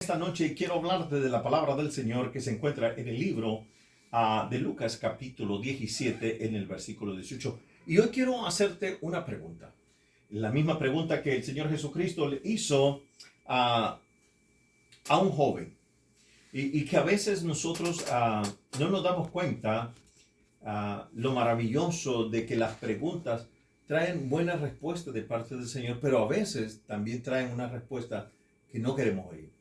Esta noche quiero hablarte de la palabra del Señor que se encuentra en el libro de Lucas capítulo 17 en el versículo 18. Y hoy quiero hacerte una pregunta. La misma pregunta que el Señor Jesucristo le hizo a un joven. Y que a veces nosotros no nos damos cuenta lo maravilloso de que las preguntas traen buenas respuestas de parte del Señor, pero a veces también traen una respuesta que no queremos oír.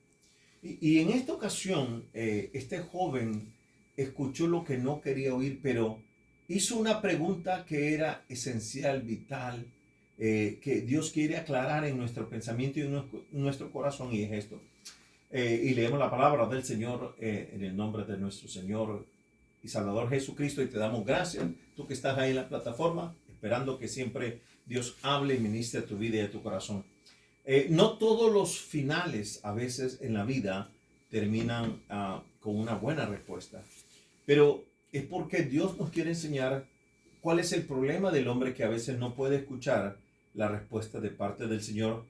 Y en esta ocasión, este joven escuchó lo que no quería oír, pero hizo una pregunta que era esencial, vital, que Dios quiere aclarar en nuestro pensamiento y en nuestro corazón, y es esto. Y leemos la palabra del Señor en el nombre de nuestro Señor y Salvador Jesucristo, y te damos gracias, tú que estás ahí en la plataforma, esperando que siempre Dios hable y ministre a tu vida y a tu corazón. No todos los finales a veces en la vida terminan con una buena respuesta, pero es porque Dios nos quiere enseñar cuál es el problema del hombre que a veces no puede escuchar la respuesta de parte del Señor,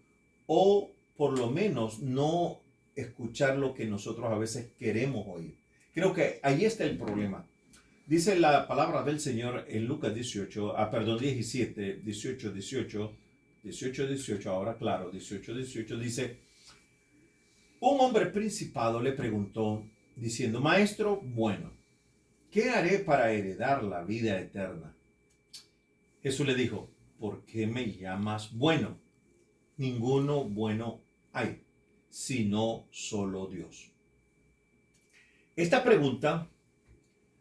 o por lo menos no escuchar lo que nosotros a veces queremos oír. Creo que ahí está el problema. Dice la palabra del Señor en Lucas 17, 18, ahora claro, 18 dice: un hombre principado le preguntó diciendo: Maestro bueno, ¿qué haré para heredar la vida eterna? Jesús le dijo: ¿por qué me llamas bueno? Ninguno bueno hay, sino solo Dios. Esta pregunta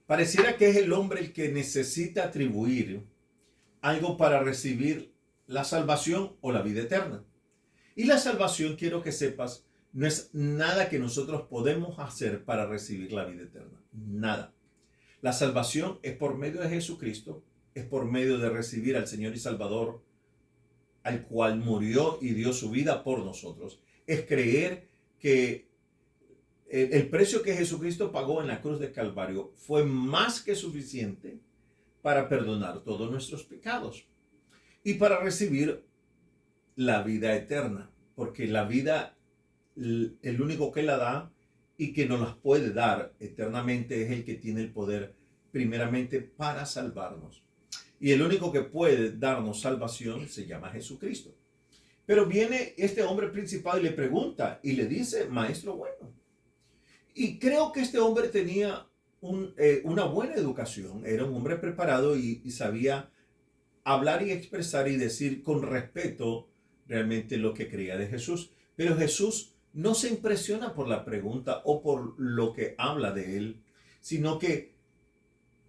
pareciera que es el hombre el que necesita atribuir algo para recibir la salvación o la vida eterna. Y la salvación, quiero que sepas, no es nada que nosotros podemos hacer para recibir la vida eterna. Nada. La salvación es por medio de Jesucristo, es por medio de recibir al Señor y Salvador, al cual murió y dio su vida por nosotros. Es creer que el precio que Jesucristo pagó en la cruz de Calvario fue más que suficiente para perdonar todos nuestros pecados y para recibir la vida eterna, porque la vida, el único que la da y que nos las puede dar eternamente es el que tiene el poder primeramente para salvarnos. Y el único que puede darnos salvación se llama Jesucristo. Pero viene este hombre principal y le pregunta y le dice: maestro bueno. Y creo que este hombre tenía una buena educación, era un hombre preparado y sabía hablar y expresar y decir con respeto realmente lo que creía de Jesús. Pero Jesús no se impresiona por la pregunta o por lo que habla de él, sino que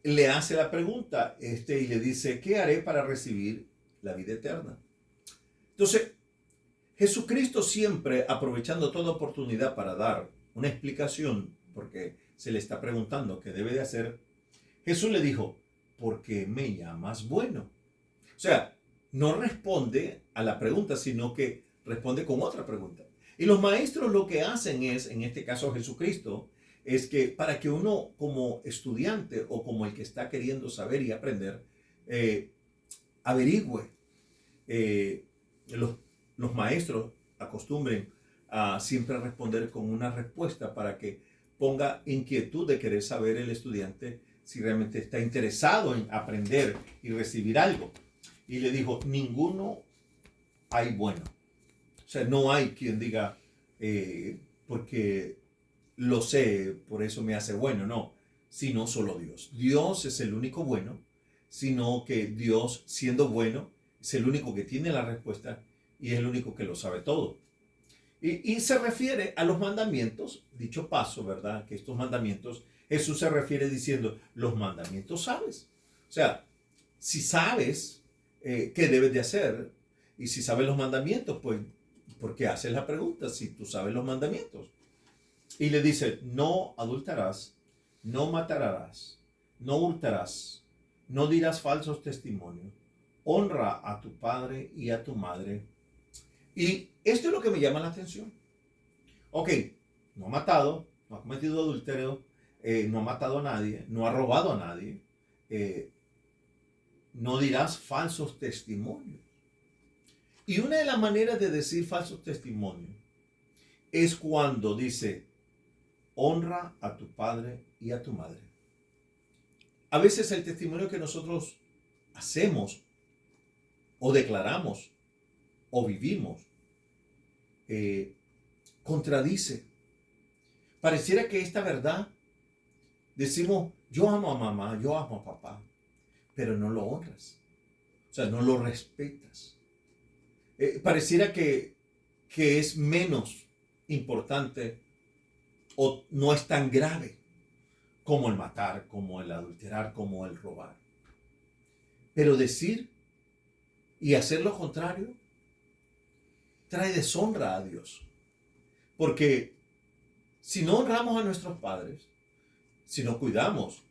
le hace la pregunta y le dice: ¿qué haré para recibir la vida eterna? Entonces, Jesucristo siempre aprovechando toda oportunidad para dar una explicación, porque se le está preguntando qué debe de hacer, Jesús le dijo: ¿por qué me llamas bueno? O sea, no responde a la pregunta, sino que responde con otra pregunta. Y los maestros lo que hacen es, en este caso Jesucristo, es que para que uno como estudiante o como el que está queriendo saber y aprender, averigüe, los maestros acostumbren a siempre responder con una respuesta para que ponga inquietud de querer saber el estudiante si realmente está interesado en aprender y recibir algo. Y le dijo: ninguno hay bueno. O sea, no hay quien diga, porque lo sé, por eso me hace bueno. No, sino solo Dios. Dios es el único bueno, sino que Dios, siendo bueno, es el único que tiene la respuesta y es el único que lo sabe todo. Y se refiere a los mandamientos, dicho paso, ¿verdad? Que estos mandamientos, Jesús se refiere diciendo: los mandamientos sabes. O sea, si sabes qué debes de hacer, y si sabes los mandamientos, pues, ¿por qué haces la pregunta si tú sabes los mandamientos? Y le dice: no adulterarás, no matarás, no hurtarás, no dirás falsos testimonios, honra a tu padre y a tu madre. Y esto es lo que me llama la atención. Ok, no ha matado, no ha cometido adulterio, no ha matado a nadie, no ha robado a nadie, no dirás falsos testimonios. Y una de las maneras de decir falsos testimonios es cuando dice, honra a tu padre y a tu madre. A veces el testimonio que nosotros hacemos o declaramos o vivimos contradice. Pareciera que esta verdad decimos, yo amo a mamá, yo amo a papá, pero no lo honras. O sea, no lo respetas. Pareciera que es menos importante o no es tan grave como el matar, como el adulterar, como el robar. Pero decir y hacer lo contrario trae deshonra a Dios. Porque si no honramos a nuestros padres, si no cuidamos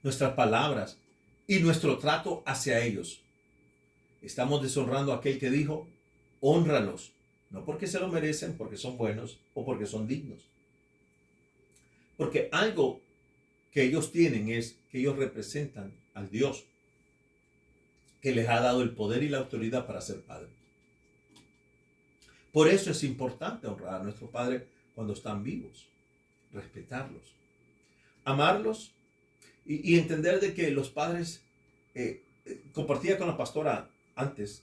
nuestras palabras y nuestro trato hacia ellos, estamos deshonrando a aquel que dijo, hónralos, no porque se lo merecen, porque son buenos o porque son dignos. Porque algo que ellos tienen es que ellos representan al Dios que les ha dado el poder y la autoridad para ser padres. Por eso es importante honrar a nuestros padres cuando están vivos, respetarlos, amarlos y entender de que los padres, compartía con la pastora antes,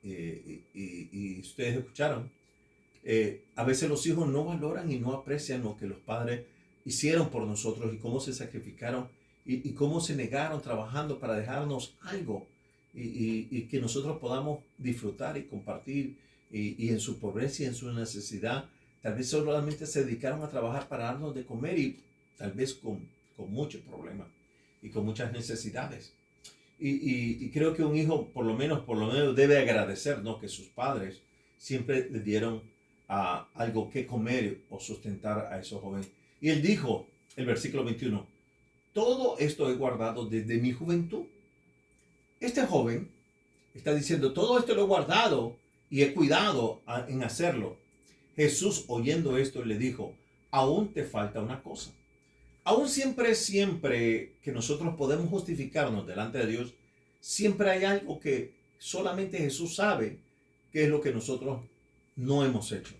y ustedes escucharon, a veces los hijos no valoran y no aprecian lo que los padres hicieron por nosotros y cómo se sacrificaron y cómo se negaron trabajando para dejarnos algo y que nosotros podamos disfrutar y compartir y en su pobreza y en su necesidad. Tal vez solamente se dedicaron a trabajar para darnos de comer y tal vez con muchos problemas y con muchas necesidades. Y creo que un hijo por lo menos debe agradecer, ¿no?, que sus padres siempre le dieron algo que comer o sustentar a esos jóvenes. Y él dijo, el versículo 21, todo esto he guardado desde mi juventud. Este joven está diciendo, todo esto lo he guardado y he cuidado en hacerlo. Jesús, oyendo esto, le dijo, aún te falta una cosa. Aún siempre que nosotros podemos justificarnos delante de Dios, siempre hay algo que solamente Jesús sabe que es lo que nosotros no hemos hecho.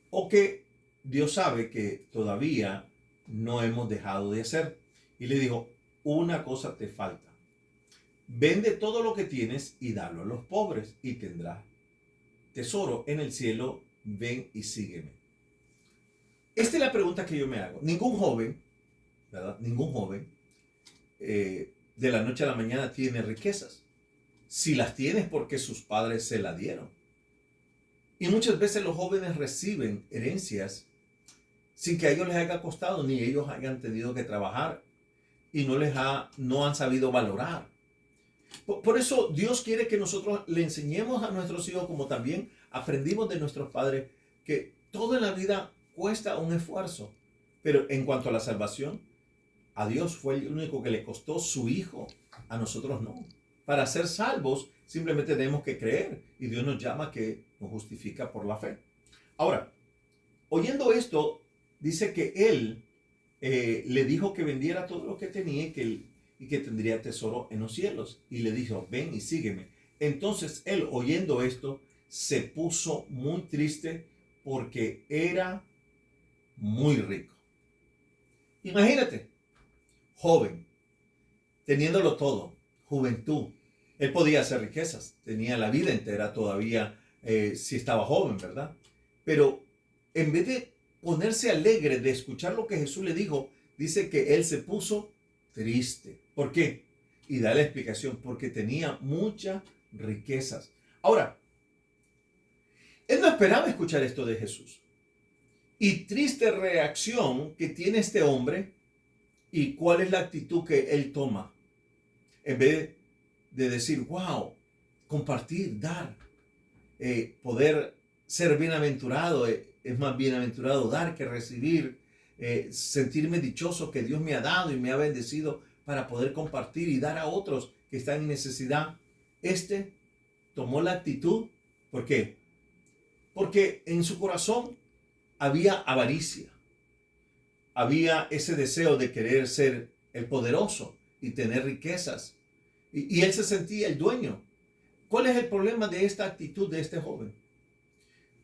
O que Dios sabe que todavía no hemos dejado de hacer. Y le dijo, una cosa te falta. Vende todo lo que tienes y dalo a los pobres y tendrás tesoro en el cielo. Ven y sígueme. Esta es la pregunta que yo me hago. Ningún joven, ¿verdad? Ningún joven de la noche a la mañana tiene riquezas. Si las tiene es porque sus padres se la dieron. Y muchas veces los jóvenes reciben herencias sin que a ellos les haya costado, ni ellos hayan tenido que trabajar y no han sabido valorar. Por eso Dios quiere que nosotros le enseñemos a nuestros hijos, como también aprendimos de nuestros padres, que todo en la vida cuesta un esfuerzo. Pero en cuanto a la salvación, a Dios fue el único que le costó su hijo, a nosotros no. Para ser salvos simplemente tenemos que creer y Dios nos llama que nos justifica por la fe. Ahora, oyendo esto, dice que él le dijo que vendiera todo lo que tenía y que tendría tesoro en los cielos. Y le dijo, ven y sígueme. Entonces él, oyendo esto, se puso muy triste porque era muy rico. Imagínate, joven, teniéndolo todo, juventud. Él podía hacer riquezas, tenía la vida entera todavía si estaba joven, ¿verdad? Pero en vez de ponerse alegre de escuchar lo que Jesús le dijo, dice que él se puso triste. ¿Por qué? Y da la explicación, porque tenía muchas riquezas. Ahora, él no esperaba escuchar esto de Jesús. Y triste reacción que tiene este hombre, y cuál es la actitud que él toma. En vez de decir, wow, compartir, dar, poder ser bienaventurado, es más bienaventurado dar que recibir, sentirme dichoso que Dios me ha dado y me ha bendecido para poder compartir y dar a otros que están en necesidad. Este tomó la actitud, ¿por qué? Porque en su corazón había avaricia, había ese deseo de querer ser el poderoso y tener riquezas, y él se sentía el dueño. ¿Cuál es el problema de esta actitud de este joven?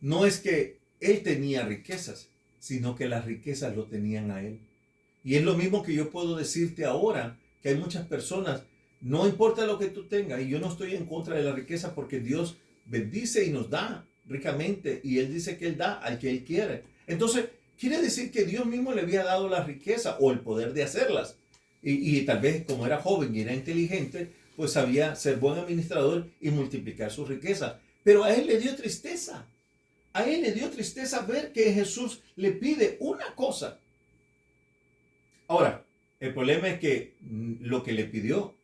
No es que él tenía riquezas, sino que las riquezas lo tenían a él. Y es lo mismo que yo puedo decirte ahora, que hay muchas personas, no importa lo que tú tengas, y yo no estoy en contra de la riqueza porque Dios bendice y nos da ricamente, y Él dice que Él da al que Él quiere. Entonces, quiere decir que Dios mismo le había dado la riqueza o el poder de hacerlas. Y tal vez como era joven y era inteligente, pues sabía ser buen administrador y multiplicar su riqueza. Pero a Él le dio tristeza. A Él le dio tristeza ver que Jesús le pide una cosa. Ahora, el problema es que lo que le pidió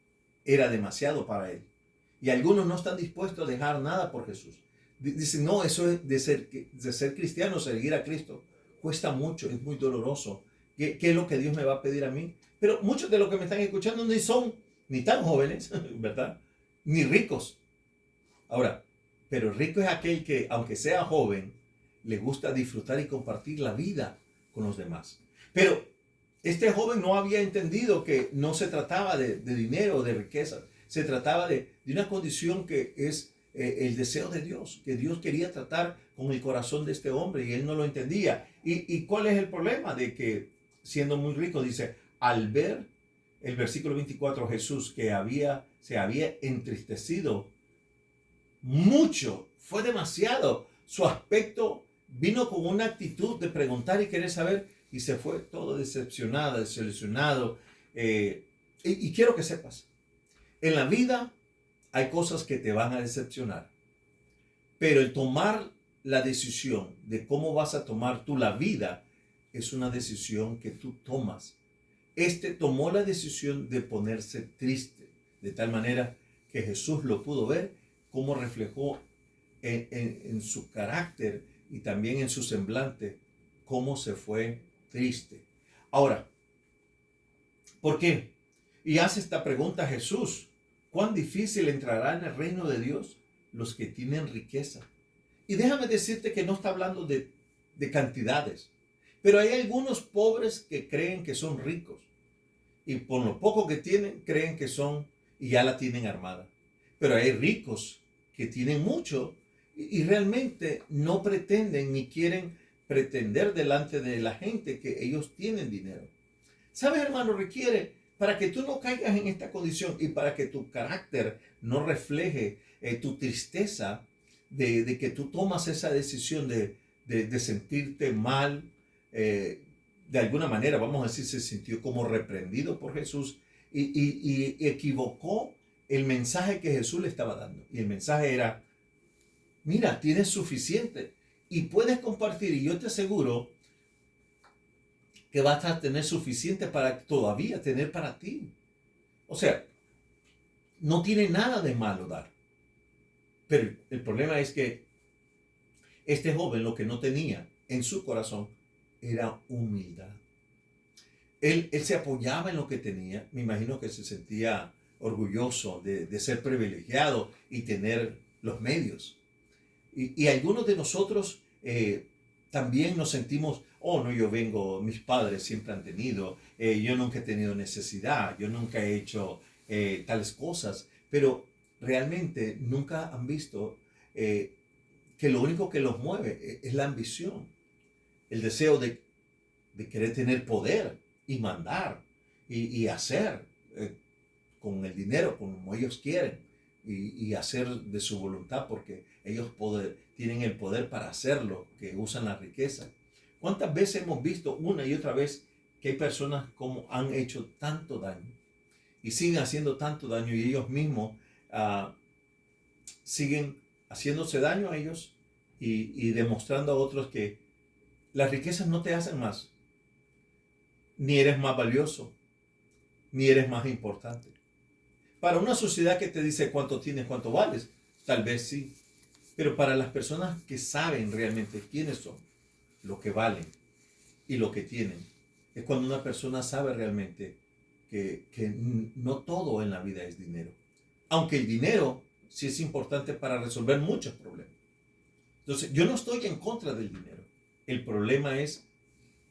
era demasiado para él. Y algunos no están dispuestos a dejar nada por Jesús. Dicen, no, eso es de ser cristiano, seguir a Cristo. Cuesta mucho, es muy doloroso. ¿Qué es lo que Dios me va a pedir a mí? Pero muchos de los que me están escuchando ni son ni tan jóvenes, ¿verdad? Ni ricos. Ahora, pero rico es aquel que, aunque sea joven, le gusta disfrutar y compartir la vida con los demás. Pero este joven no había entendido que no se trataba de dinero o de riqueza. Se trataba de una condición que es el deseo de Dios, que Dios quería tratar con el corazón de este hombre y él no lo entendía. ¿Y cuál es el problema? De que siendo muy rico, dice, al ver el versículo 24, Jesús que se había entristecido mucho, fue demasiado. Su aspecto vino con una actitud de preguntar y querer saber y se fue todo decepcionado, desilusionado. Y quiero que sepas, en la vida hay cosas que te van a decepcionar, pero el tomar la decisión de cómo vas a tomar tú la vida es una decisión que tú tomas. Este tomó la decisión de ponerse triste, de tal manera que Jesús lo pudo ver, cómo reflejó en su carácter y también en su semblante, cómo se fue triste. Ahora, ¿por qué? Y hace esta pregunta a Jesús, ¿cuán difícil entrará en el reino de Dios los que tienen riqueza? Y déjame decirte que no está hablando de cantidades, pero hay algunos pobres que creen que son ricos y por lo poco que tienen creen que son y ya la tienen armada. Pero hay ricos que tienen mucho y realmente no pretenden ni quieren pretender delante de la gente que ellos tienen dinero. ¿Sabes, hermano? Requiere, para que tú no caigas en esta condición y para que tu carácter no refleje tu tristeza de que tú tomas esa decisión de sentirte mal, de alguna manera, vamos a decir, se sintió como reprendido por Jesús y equivocó el mensaje que Jesús le estaba dando. Y el mensaje era, mira, tienes suficiente y puedes compartir y yo te aseguro que vas a tener suficiente para todavía tener para ti. O sea, no tiene nada de malo dar. Pero el problema es que este joven lo que no tenía en su corazón era humildad. Él se apoyaba en lo que tenía. Me imagino que se sentía orgulloso de ser privilegiado y tener los medios. Y algunos de nosotros también nos sentimos, oh no, yo vengo, mis padres siempre han tenido, yo nunca he tenido necesidad, yo nunca he hecho tales cosas, pero realmente nunca han visto que lo único que los mueve es la ambición, el deseo de querer tener poder y mandar y hacer con el dinero como ellos quieren y hacer de su voluntad porque ellos tienen el poder para hacerlo, que usan la riqueza. ¿Cuántas veces hemos visto una y otra vez que hay personas como han hecho tanto daño y siguen haciendo tanto daño y ellos mismos siguen haciéndose daño a ellos y demostrando a otros que las riquezas no te hacen más, ni eres más valioso, ni eres más importante? Para una sociedad que te dice cuánto tienes, cuánto vales, tal vez sí. Pero para las personas que saben realmente quiénes son, lo que valen y lo que tienen, es cuando una persona sabe realmente que no todo en la vida es dinero. Aunque el dinero sí es importante para resolver muchos problemas. Entonces, yo no estoy en contra del dinero. El problema es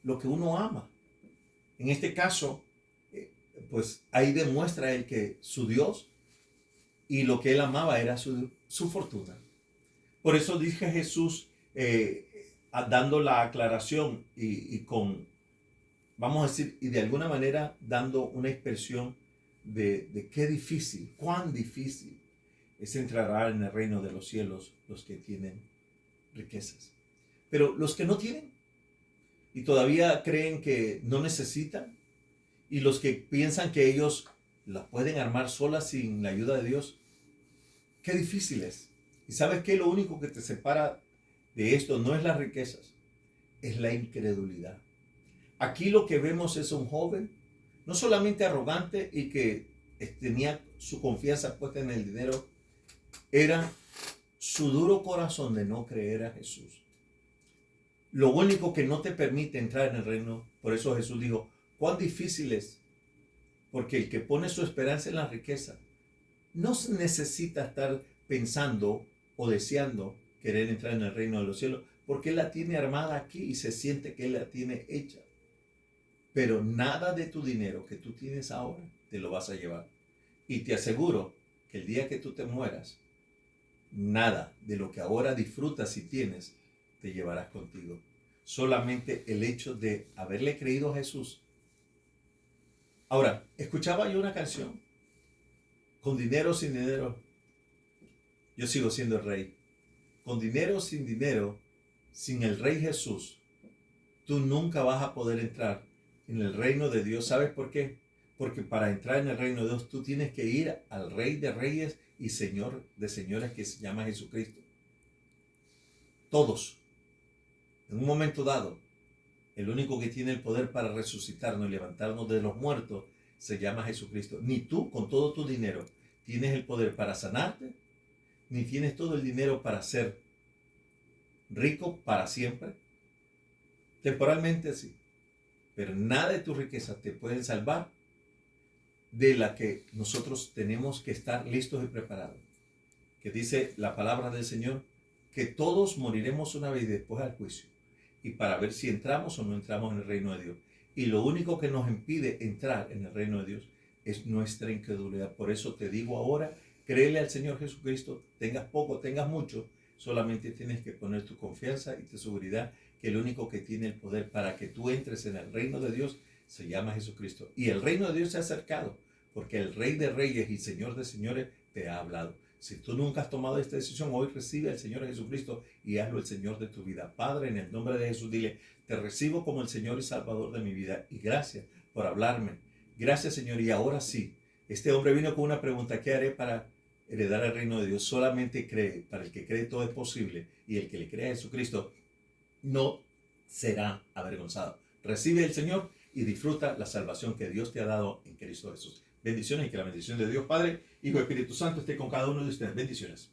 lo que uno ama. En este caso, pues ahí demuestra él que su Dios y lo que él amaba era su fortuna. Por eso dije Jesús, dando la aclaración y con, vamos a decir, y de alguna manera dando una expresión de qué difícil, cuán difícil es entrar en el reino de los cielos los que tienen riquezas. Pero los que no tienen y todavía creen que no necesitan, y los que piensan que ellos las pueden armar solas sin la ayuda de Dios, qué difícil es. Y sabes que lo único que te separa de esto no es las riquezas, es la incredulidad. Aquí lo que vemos es un joven, no solamente arrogante y que tenía su confianza puesta en el dinero, era su duro corazón de no creer a Jesús. Lo único que no te permite entrar en el reino, por eso Jesús dijo, cuán difícil es, porque el que pone su esperanza en la riqueza no necesita estar pensando o deseando querer entrar en el reino de los cielos, porque Él la tiene armada aquí y se siente que Él la tiene hecha. Pero nada de tu dinero que tú tienes ahora te lo vas a llevar. Y te aseguro que el día que tú te mueras, nada de lo que ahora disfrutas y tienes te llevarás contigo. Solamente el hecho de haberle creído a Jesús. Ahora, escuchaba yo una canción. Con dinero o sin dinero, yo sigo siendo el rey. Con dinero o sin dinero, sin el Rey Jesús, tú nunca vas a poder entrar en el reino de Dios. ¿Sabes por qué? Porque para entrar en el reino de Dios, tú tienes que ir al Rey de Reyes y Señor de Señores, que se llama Jesucristo. Todos, en un momento dado, el único que tiene el poder para resucitarnos y levantarnos de los muertos se llama Jesucristo. Ni tú, con todo tu dinero, tienes el poder para sanarte, ni tienes todo el dinero para ser rico para siempre. Temporalmente sí, pero nada de tu riqueza te puede salvar de la que nosotros tenemos que estar listos y preparados. Que dice la palabra del Señor, que todos moriremos una vez y después al juicio. Y para ver si entramos o no entramos en el reino de Dios. Y lo único que nos impide entrar en el reino de Dios es nuestra incredulidad. Por eso te digo ahora, créele al Señor Jesucristo, tengas poco, tengas mucho, solamente tienes que poner tu confianza y tu seguridad que el único que tiene el poder para que tú entres en el reino de Dios se llama Jesucristo. Y el reino de Dios se ha acercado, porque el Rey de Reyes y Señor de Señores te ha hablado. Si tú nunca has tomado esta decisión, hoy recibe al Señor Jesucristo y hazlo el Señor de tu vida. Padre, en el nombre de Jesús, dile, te recibo como el Señor y Salvador de mi vida. Y gracias por hablarme. Gracias, Señor. Y ahora sí, este hombre vino con una pregunta, ¿qué haré para heredar el reino de Dios? Solamente cree. Para el que cree todo es posible. Y el que le cree a Jesucristo no será avergonzado. Recibe el Señor y disfruta la salvación que Dios te ha dado en Cristo Jesús. Bendiciones y que la bendición de Dios Padre, Hijo y Espíritu Santo esté con cada uno de ustedes. Bendiciones.